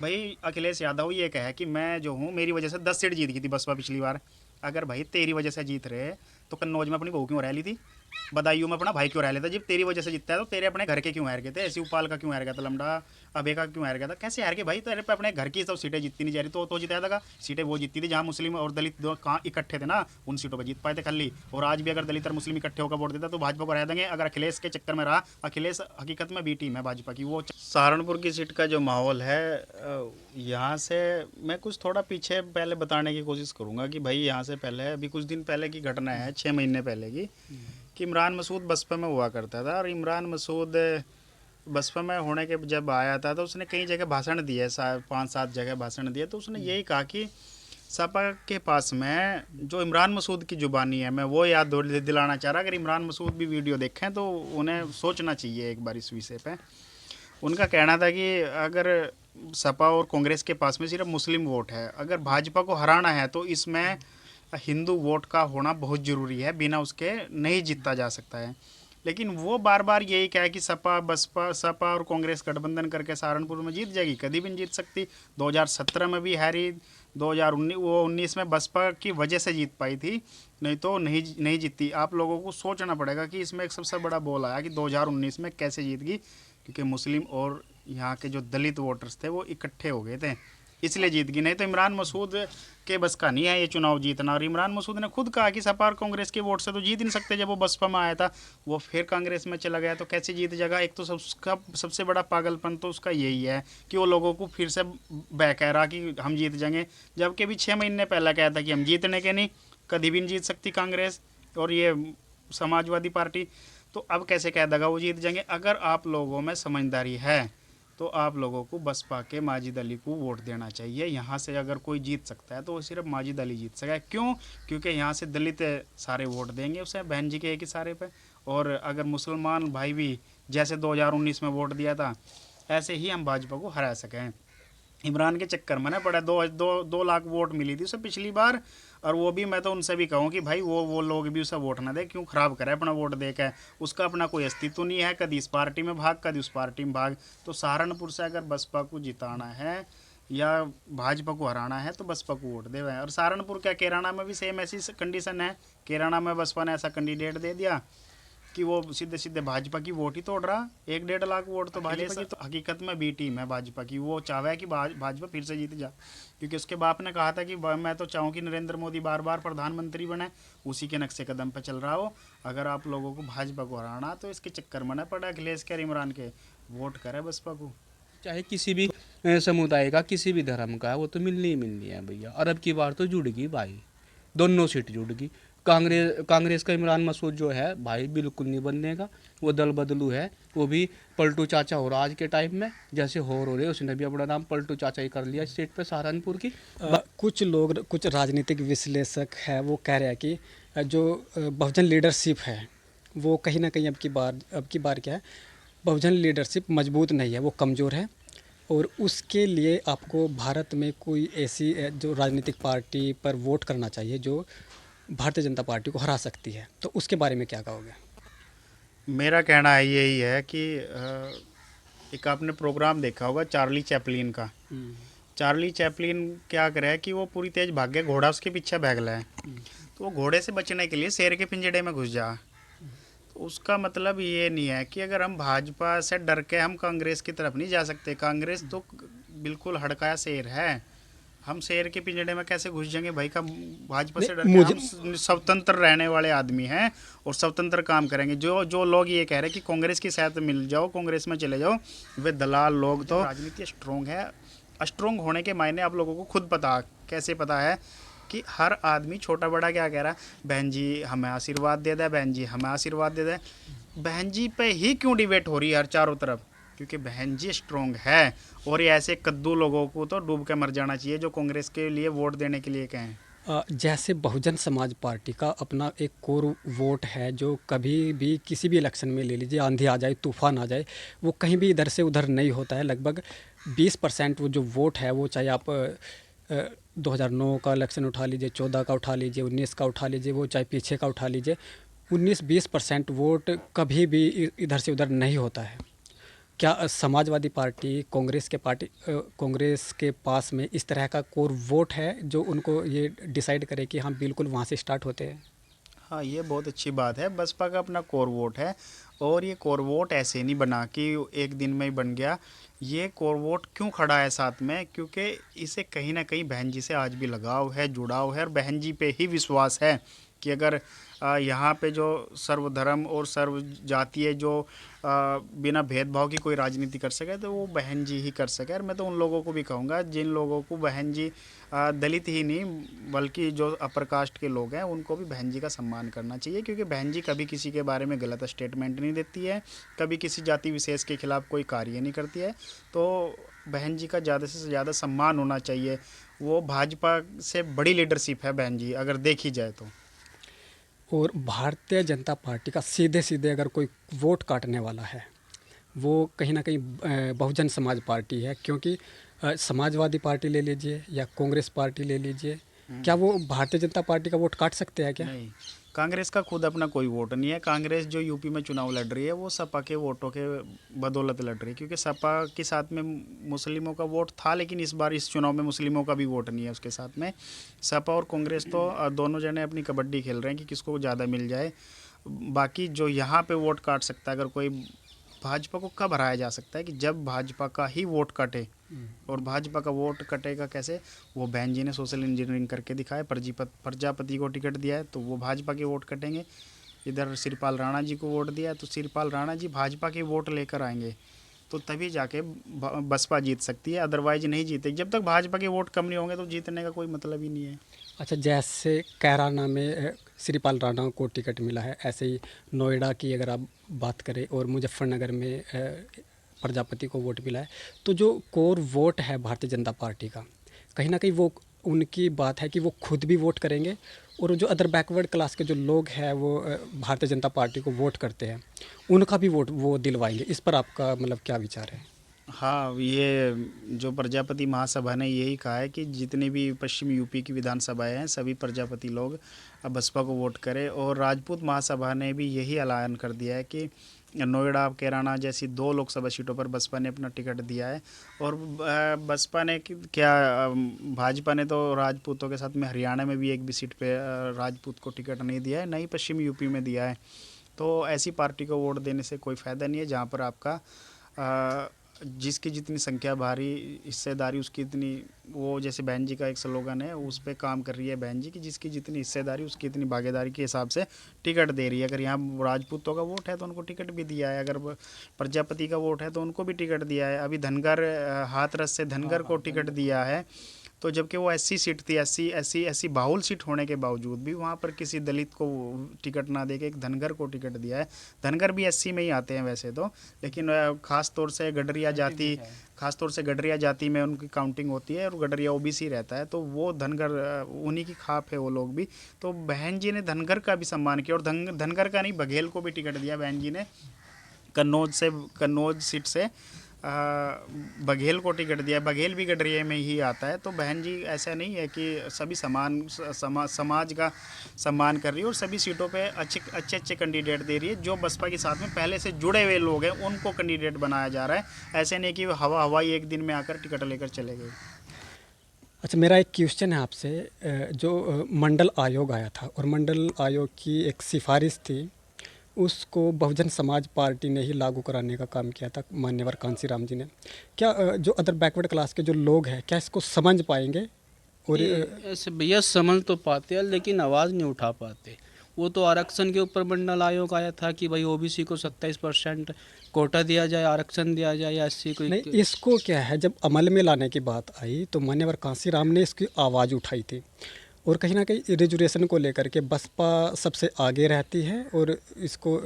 भाई अखिलेश यादव ये कहे कि मैं जो हूँ मेरी वजह से 10 सीट जीत गई थी बसपा पिछली बार। अगर भाई तेरी वजह से जीत रहे तो कन्नौज में अपनी बहू क्यों रह ली थी? बदायूं में अपना भाई क्यों रह लेता? जब तेरी वजह से जीतता है तो तेरे अपने घर के क्यों हार गए थे? शिवपाल का क्यों हार गया था? लमडा अबे का क्यों हार गया था? कैसे हार गए भाई? तेरे पे अपने घर की सब सीटें जीतती नहीं जा रही तो जिताया था। सीटें वो जीतती थी जहाँ मुस्लिम और दलित दो कहाँ इकट्ठे थे ना, उन सीटों पर जीत पाए थे खाली। और आज भी अगर दलित और मुस्लिम इकट्ठे होकर वोट देता तो भाजपा को रह देंगे। अगर अखिलेश के चक्कर में रहा, अखिलेश हकीकत में बी टीम है भाजपा की। वो सहारनपुर की सीट का जो माहौल है, यहाँ से मैं कुछ थोड़ा पीछे पहले बताने की कोशिश करूँगा कि भाई यहाँ से पहले अभी कुछ दिन पहले की घटना है, 6 महीने पहले की, कि इमरान मसूद बसपा में हुआ करता था। और इमरान मसूद बसपा में होने के जब आया था तो उसने कई जगह भाषण दिए, 5-7 जगह भाषण दिए। तो उसने यही कहा कि सपा के पास में जो इमरान मसूद की जुबानी है, मैं वो याद दिलाना चाह रहा। अगर इमरान मसूद भी वीडियो देखें तो उन्हें सोचना चाहिए एक बार इस विषय पे। उनका कहना था कि अगर सपा और कांग्रेस के पास में सिर्फ मुस्लिम वोट है, अगर भाजपा को हराना है तो इसमें हिंदू वोट का होना बहुत ज़रूरी है, बिना उसके नहीं जीता जा सकता है। लेकिन वो बार बार यही कहा कि सपा और कांग्रेस गठबंधन करके सहारनपुर में जीत जाएगी, कभी भी नहीं जीत सकती। 2017 में भी हारी, 2019 में बसपा की वजह से जीत पाई थी, नहीं तो नहीं जीती। आप लोगों को सोचना पड़ेगा कि इसमें एक सबसे बड़ा बोल आया कि 2019 में कैसे जीत गई, क्योंकि मुस्लिम और यहाँ के जो दलित वोटर्स थे वो इकट्ठे हो गए थे, इसलिए जीत गई। नहीं तो इमरान मसूद के बस का नहीं है ये चुनाव जीतना। और इमरान मसूद ने खुद कहा कि सपा और कांग्रेस के वोट से तो जीत नहीं सकते। जब वो बसपा में आया था, वो फिर कांग्रेस में चला गया तो कैसे जीत जाएगा? एक तो उसका सबसे बड़ा पागलपन तो उसका यही है कि वो लोगों को फिर से बह कह रहा कि हम जीत जाएंगे, जबकि अभी 6 महीने पहले कहा था कि हम जीतने के नहीं, कभी भी नहीं जीत सकती कांग्रेस और ये समाजवादी पार्टी। तो अब कैसे कह देगा वो जीत जाएंगे? अगर आप लोगों में समझदारी है तो आप लोगों को बसपा के माजिद अली को वोट देना चाहिए। यहाँ से अगर कोई जीत सकता है तो वो सिर्फ माजिद अली जीत सका है। क्यों? क्योंकि यहाँ से दलित सारे वोट देंगे उसे, बहन जी के एक इशारे पे। और अगर मुसलमान भाई भी जैसे 2019 में वोट दिया था, ऐसे ही हम भाजपा को हरा सकें। इमरान के चक्कर में ना पड़ा, 2 लाख वोट मिली थी उसे पिछली बार। और वो भी मैं तो उनसे भी कहूँ कि भाई वो लोग भी उसे वोट ना दे, क्यों ख़राब करे अपना वोट दे के? उसका अपना कोई अस्तित्व नहीं है, कभी इस पार्टी में भाग, कभी उस पार्टी में भाग। तो सहारनपुर से अगर बसपा को जिताना है या भाजपा को हराना है तो बसपा को वोट दे। और सहारनपुर क्या, कैराना में भी सेम ऐसी कंडीशन है। कैराना में बसपा ने ऐसा कैंडिडेट दे दिया कि वो सीधे सीधे भाजपा की वोट ही तोड़ रहा। 1-1.5 लाख वोट तो भाजपा की। तो हकीकत में बी टीम है भाजपा की। वो चाहे कि भाजपा फिर से जीत जा, क्योंकि उसके बाप ने कहा था कि मैं तो चाहूँ कि नरेंद्र मोदी बार बार प्रधानमंत्री बने, उसी के नक्शे कदम पर चल रहा हो। अगर आप लोगों को भाजपा को हराना तो इसके चक्कर में न पड़ा अखिलेश के, इमरान के, वोट करे बसपा को। चाहे किसी भी समुदाय का, किसी भी धर्म का है, वो तो मिलनी ही मिलनी है भैया। और अब की बार तो जुड़ गई भाई, दोनों सीट जुड़ गई। कांग्रेस का इमरान मसूद जो है भाई बिल्कुल नहीं बनने का, वो दल बदलू है। वो भी पलटू चाचा हो रहा आज के टाइम में, जैसे हो रहे उसने भी अपना नाम पलटू चाचा ही कर लिया स्टेट पे सहारनपुर की। कुछ लोग, कुछ राजनीतिक विश्लेषक है, वो कह रहे हैं कि जो बहुजन लीडरशिप है वो कहीं ना कहीं अब की बार क्या है, बहुजन लीडरशिप मजबूत नहीं है, वो कमज़ोर है। और उसके लिए आपको भारत में कोई ऐसी जो राजनीतिक पार्टी पर वोट करना चाहिए जो भारतीय जनता पार्टी को हरा सकती है। तो उसके बारे में क्या कहोगे? मेरा कहना है यही है कि एक आपने प्रोग्राम देखा होगा चार्ली चैपलिन का। चार्ली चैपलिन क्या करे कि वो पूरी तेज भाग गया, घोड़ा उसके पीछे भाग रहा है। तो वो घोड़े से बचने के लिए शेर के पिंजड़े में घुस जा। तो उसका मतलब ये नहीं है कि अगर हम भाजपा से डर के हम कांग्रेस की तरफ नहीं जा सकते। कांग्रेस तो बिल्कुल हड़काया शेर है, हम शेर के पिंजड़े में कैसे घुस जाएंगे भाई? का भाजपा से डर के? मुझे हम स्वतंत्र रहने वाले आदमी हैं और स्वतंत्र काम करेंगे। जो जो लोग ये कह रहे हैं कि कांग्रेस की साथ मिल जाओ, कांग्रेस में चले जाओ, वे दलाल लोग। तो राजनीति स्ट्रोंग है। स्ट्रोंग होने के मायने आप लोगों को खुद पता, कैसे पता है कि हर आदमी छोटा बड़ा क्या कह रहा है, बहन जी हमें आशीर्वाद दे दे, बहन जी हमें आशीर्वाद दे दे। बहन जी पे ही क्यों डिबेट हो रही है हर चारों तरफ? क्योंकि बहन जी स्ट्रोंग है। और ये ऐसे कद्दू लोगों को तो डूब के मर जाना चाहिए जो कांग्रेस के लिए वोट देने के लिए कहें। जैसे बहुजन समाज पार्टी का अपना एक कोर वोट है जो कभी भी किसी भी इलेक्शन में ले लीजिए, आंधी आ जाए तूफान आ जाए, वो कहीं भी इधर से उधर नहीं होता है। लगभग 20% वो जो वोट है, वो चाहे आप 2009 का इलेक्शन उठा लीजिए, 14 का उठा लीजिए, 19 का उठा लीजिए, वो चाहे पीछे का उठा लीजिए, 19-20% वोट कभी भी इधर से उधर नहीं होता है। क्या समाजवादी पार्टी कांग्रेस के पास में इस तरह का कोर वोट है जो उनको ये डिसाइड करे कि हम बिल्कुल वहाँ से स्टार्ट होते हैं? हाँ, ये बहुत अच्छी बात है। बसपा का अपना कोर वोट है और ये कोर वोट ऐसे नहीं बना कि एक दिन में ही बन गया। ये कोर वोट क्यों खड़ा है साथ में, क्योंकि इसे कहीं ना कहीं बहन जी से आज भी लगाव है, जुड़ाव है और बहन जी पे ही विश्वास है कि अगर यहाँ पे जो सर्वधर्म और सर्व जातीय जो बिना भेदभाव की कोई राजनीति कर सके तो वो बहन जी ही कर सके। और मैं तो उन लोगों को भी कहूँगा जिन लोगों को बहन जी दलित ही नहीं बल्कि जो अपर कास्ट के लोग हैं उनको भी बहन जी का सम्मान करना चाहिए, क्योंकि बहन जी कभी किसी के बारे में गलत स्टेटमेंट नहीं देती है, कभी किसी जाति विशेष के खिलाफ कोई कार्य नहीं करती है। तो बहन जी का ज़्यादा से ज़्यादा सम्मान होना चाहिए। वो भाजपा से बड़ी लीडरशिप है बहन जी अगर देखी जाए तो। और भारतीय जनता पार्टी का सीधे सीधे अगर कोई वोट काटने वाला है वो कहीं ना कहीं बहुजन समाज पार्टी है, क्योंकि समाजवादी पार्टी ले लीजिए या कांग्रेस पार्टी ले लीजिए, क्या वो भारतीय जनता पार्टी का वोट काट सकते हैं क्या? नहीं, कांग्रेस का खुद अपना कोई वोट नहीं है। कांग्रेस जो यूपी में चुनाव लड़ रही है वो सपा के वोटों के बदौलत लड़ रही है, क्योंकि सपा के साथ में मुस्लिमों का वोट था, लेकिन इस बार इस चुनाव में मुस्लिमों का भी वोट नहीं है उसके साथ में। सपा और कांग्रेस तो दोनों जने अपनी कबड्डी खेल रहे हैं कि किसको ज़्यादा मिल जाए। बाकी जो यहाँ पे वोट काट सकता है अगर कोई, भाजपा को कब हराया जा सकता है कि जब भाजपा का ही वोट कटे। और भाजपा का वोट कटेगा कैसे? वो बहन जी ने सोशल इंजीनियरिंग करके दिखाया, प्रजापति को टिकट दिया है तो वो भाजपा के वोट कटेंगे। इधर सिरपाल राणा जी को वोट दिया है तो सिरपाल राणा जी भाजपा के वोट लेकर आएंगे, तो तभी जाके बसपा जीत सकती है, अदरवाइज नहीं जीतेगी। जब तक भाजपा के वोट कम नहीं होंगे तो जीतने का कोई मतलब ही नहीं है। अच्छा, जैसे कैराना में श्रीपाल राणा को टिकट मिला है, ऐसे ही नोएडा की अगर आप बात करें और मुजफ्फरनगर में प्रजापति को वोट मिला है, तो जो कोर वोट है भारतीय जनता पार्टी का, कहीं ना कहीं वो उनकी बात है कि वो खुद भी वोट करेंगे और जो अदर बैकवर्ड क्लास के जो लोग हैं वो भारतीय जनता पार्टी को वोट करते हैं, उनका भी वोट वो दिलवाएंगे। इस पर आपका मतलब क्या विचार है? हाँ, ये जो प्रजापति महासभा ने यही कहा है कि जितने भी पश्चिमी यूपी की विधानसभाएं हैं सभी प्रजापति लोग अब बसपा को वोट करें। और राजपूत महासभा ने भी यही ऐलान कर दिया है कि नोएडा कैराना जैसी 2 लोकसभा सीटों पर बसपा ने अपना टिकट दिया है। और बसपा ने क्या, भाजपा ने तो राजपूतों के साथ में हरियाणा में भी एक भी सीट पे राजपूत को टिकट नहीं दिया है, नहीं पश्चिमी यूपी में दिया है। तो ऐसी पार्टी को वोट देने से कोई फ़ायदा नहीं है जहाँ पर आपका जिसकी जितनी संख्या भारी हिस्सेदारी उसकी इतनी, वो जैसे बहन जी का एक स्लोगन है उस पर काम कर रही है बहन जी की, जिसकी जितनी हिस्सेदारी उसकी इतनी भागीदारी के हिसाब से टिकट दे रही है। अगर यहाँ राजपूतों का वोट है तो उनको टिकट भी दिया है, अगर प्रजापति का वोट है तो उनको भी टिकट दिया है। अभी धनगर हाथरस से धनगर को टिकट दिया है, तो जबकि वो एससी सीट थी, ऐसी बाहुल सीट होने के बावजूद भी वहाँ पर किसी दलित को टिकट ना दे के एक धनगर को टिकट दिया है। धनगर भी एससी में ही आते हैं वैसे तो, लेकिन ख़ास तौर से गडरिया जाति में उनकी काउंटिंग होती है और गडरिया ओबीसी रहता है, तो वो धनगर उन्हीं की खाप है वो लोग भी। तो बहन जी ने धनगर का भी सम्मान किया और धनगर का नहीं बघेल को भी टिकट दिया बहन जी ने। कन्नौज सीट से बघेल को टिकट दिया, बघेल भी गडरिया में ही आता है। तो बहन जी ऐसा नहीं है कि सभी समाज का सम्मान कर रही है और सभी सीटों पे अच्छे कैंडिडेट दे रही है। जो बसपा के साथ में पहले से जुड़े हुए लोग हैं उनको कैंडिडेट बनाया जा रहा है, ऐसे नहीं कि हवाई एक दिन में आकर टिकट लेकर चले गए। अच्छा, मेरा एक क्वेश्चन है आपसे। जो मंडल आयोग आया था और मंडल आयोग की एक सिफारिश थी, उसको बहुजन समाज पार्टी ने ही लागू कराने का काम किया था, मान्यवर कांसीराम जी ने। क्या जो अदर बैकवर्ड क्लास के जो लोग हैं क्या इसको समझ पाएंगे? और ऐसे भैया समझ तो पाते हैं लेकिन आवाज़ नहीं उठा पाते। वो तो आरक्षण के ऊपर मंडल आयोग आया था कि भाई ओबीसी को 27% कोटा दिया जाए, आरक्षण दिया जाए, या ऐसी कोई नहीं, इसको क्या है, जब अमल में लाने की बात आई तो मान्यवर कांसीराम ने इसकी आवाज़ उठाई थी और कहीं ना कहीं रिजर्वेशन को लेकर के बसपा सबसे आगे रहती है और इसको